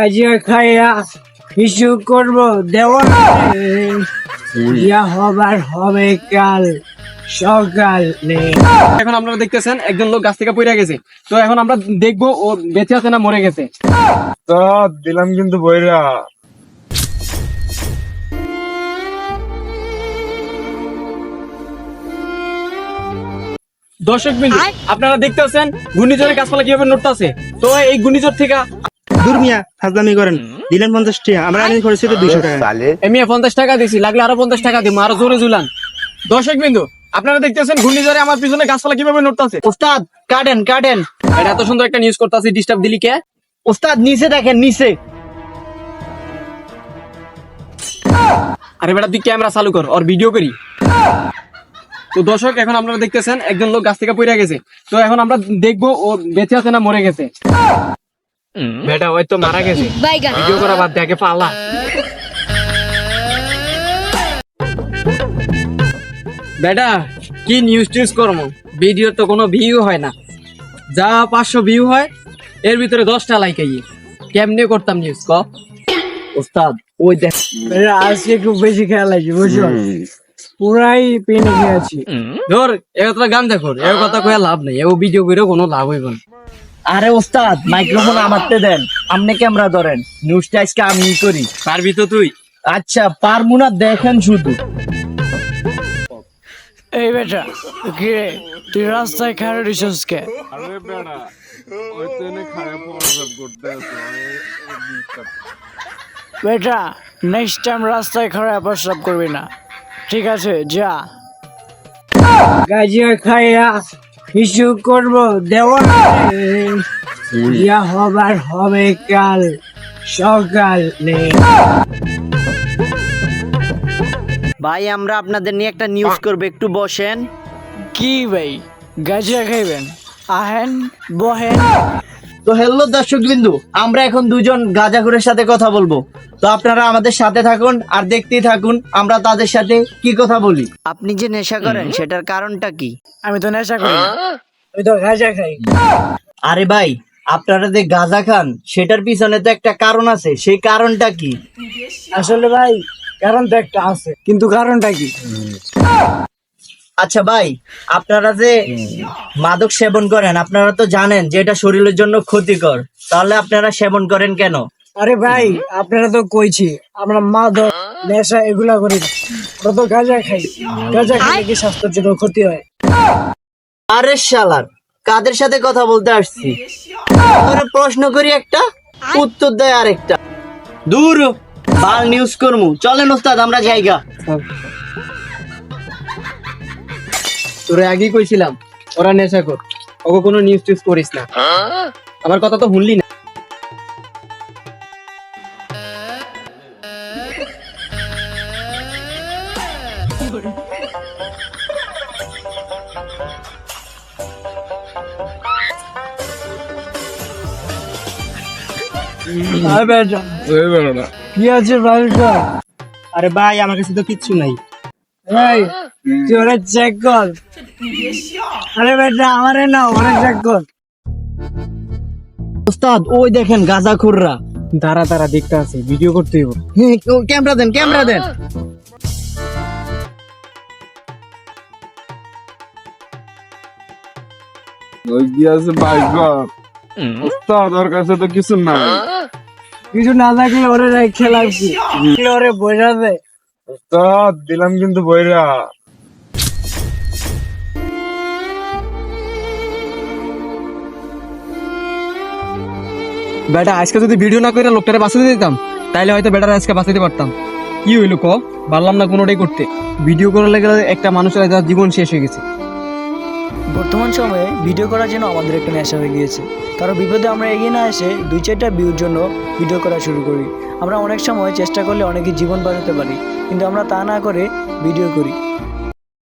কাজিয়া খাইয়া কিছু করবো দেওয়া ইয়া হবার হবে কাল সকালে। এখন আপনারা দেখতেছেন একজন লোক গাছ থেকে পড়ে গেছে, তো এখন আমরা দেখবো ও বেঁচে আছে না মরে গেছে। তো দিলাম কিন্তু বইরা দর্শক বিন্দু আপনারা দেখতেছেন ঘূর্ণিঝড়ের গাছপালা কিভাবে নড়তেছে। তো এই ঘূর্ণিঝড় থেকে দূর মিয়া ফাজলামি করেন। দিলেন 50 টাকা, আমরা আনি করেছি তো 200 টাকা। আমি 50 টাকা দিছি, লাগলে আরো 50 টাকা দিব, আরো জোরে ঝুলান। দর্শক বিন্দু আপনারা দেখতেছেন ঘূর্ণিঝড়ে আমার পিছনে গাছপালা কিভাবে নড়তেছে। ওস্তাদ কাটেন কাটেন, এটা এত সুন্দর একটা নিউজ করতেছি, ডিস্টার্ব দিলি কে? ওস্তাদ নিচে দেখেন নিচে। আরে বেটা তুই ক্যামেরা চালু কর, ওর ভিডিও করি। তো দর্শক এখন আপনারা দেখতেছেন একজন লোক গাছ থেকে পড়ে গেছে, তো এখন আমরা দেখবো ও বেঁচে আছে না মরে গেছে। বেটা ওই তো মারা গেছে, ভিডিও করা বাদ দেখে পালা। বেটা কি নিউজ টিউজ করবো, ভিডিও তো কোনো ভিউ হয় না, যা 500 ভিউ হয় এর ভিতরে 10টা লাইক আইয়ে, কেমনে করতাম নিউজ ক? ওস্তাদ ওই দেখ আজকে একটু বেশি খেয়াল আছে বুঝছো, পুরাই পেনে গিয়েছি। ধর এ কথা গান দেখো, এ কথা কয়ে লাভ নেই, ও ভিডিও করে কোনো লাভ হইব না। আরে ওস্তাদ মাইক্রোফোন আমারতে দেন, আপনি ক্যামেরা ধরেন, নিউজটা আজকে আমি করি। পারবি তো তুই? আচ্ছা পারবো না, দেখেন শুধু। এই বেটা কি রে, তুই রাস্তায় খাড়া রিসোর্স কে? আরে বেড়া ওই তো এনে খায়া প্রসাব করতে আছে বেটা নেক্সট টাইম রাস্তায় খাড়া প্রস্রাব করবি না, ঠিক আছে? যা। কাজিয়া খাইয়া কিছু করবো দেওয়া ইয়া হবার হবে কাল সকালে। ভাই আমরা আপনাদের নিয়ে একটা নিউজ করবো, একটু বসেন। কি ভাই গাজিয়া খাইবেন? আহেন বহেন। তো হ্যালো দর্শক বিন্দু, আমরা এখন দুজন গাঁজাখুরের সাথে কথা বলবো, তো আপনারা আমাদের সাথে থাকুন আর দেখতেই থাকুন আমরা তাদের সাথে কি কথা বলি। আপনি যে নেশা করেন সেটার কারণটা কি? আমি তো নেশা করি না। আমি তো গাঁজা খাই। আরে ভাই আপনারা যে গাঁজা খান সেটার পিছনে তো একটা কারণ আছে, সেই কারণটা কি? আসলে ভাই কারণ তো একটা আছে, কিন্তু কারণটা কি? আচ্ছা ভাই আপনারা যে মাদক সেবন করেন আপনারা তো জানেন যে এটা শরীরের জন্য ক্ষতিকর, তাহলে আপনারা সেবন করেন কেন? আরে ভাই আপনারা তো কইছি আমরা মাদক নেশা এগুলা করি না, আমরা তো গাঁজা খাই। গাঁজা খেলে কি স্বাস্থ্যের জন্য ক্ষতি হয়? আরে শালার কাদের সাথে কথা বলতে আসছি, তোরে প্রশ্ন করি একটা উত্তর দেয় আরেকটা। দূর বাল নিউজ করমু, চলেন ওস্তাদ আমরা জায়গা। তোরে আগেই কইছিলাম ওরা নেশা কর, ওকে কোনো নিউজ টিউজ করিস না। আমার কথা তো শুনলি না। ওই বেড়া কি আছে বাড়িটা? আরে ভাই আমার কাছে তো কিচ্ছু নাই। এই তুই ওরা চেক কর। আরে বেটা আমারে না ওরা চেক কর। ওস্তাদ ওই দেখেন গাঁজাখুররা। দাঁড়া দাঁড়া দেখতে আছে, ভিডিও করতে হইব। ক্যামেরা দেন ক্যামেরা দেন। ওই কি আছে বাইকর ওস্তাদ ওর কাছে তো কিছু নাই। কিছু না থাকলে ওরে খেলা কি ওরে বোঝা দে। ওস্তাদ দিলাম কিন্তু বইরা বেটা আজকে যদি ভিডিও না করে লোকটারে বাঁচাতে দিতাম তাইলে হয়তো বেটার আজকে বাঁচাতে পারতাম। কি হইলো ক? পারলাম না কোনোটাই করতে, ভিডিও করার লাগে একটা মানুষের জীবন শেষ হয়ে গেছে। বর্তমান সময়ে ভিডিও করার জন্য আমাদের একটা নেশা হয়ে গিয়েছে, কারণ বিপদে আমরা এগিয়ে না এসে 2-4টা ভিউর জন্য ভিডিও করা শুরু করি। আমরা অনেক সময় চেষ্টা করলে অনেকে জীবন বাঁচাতে পারি, কিন্তু আমরা তা না করে ভিডিও করি।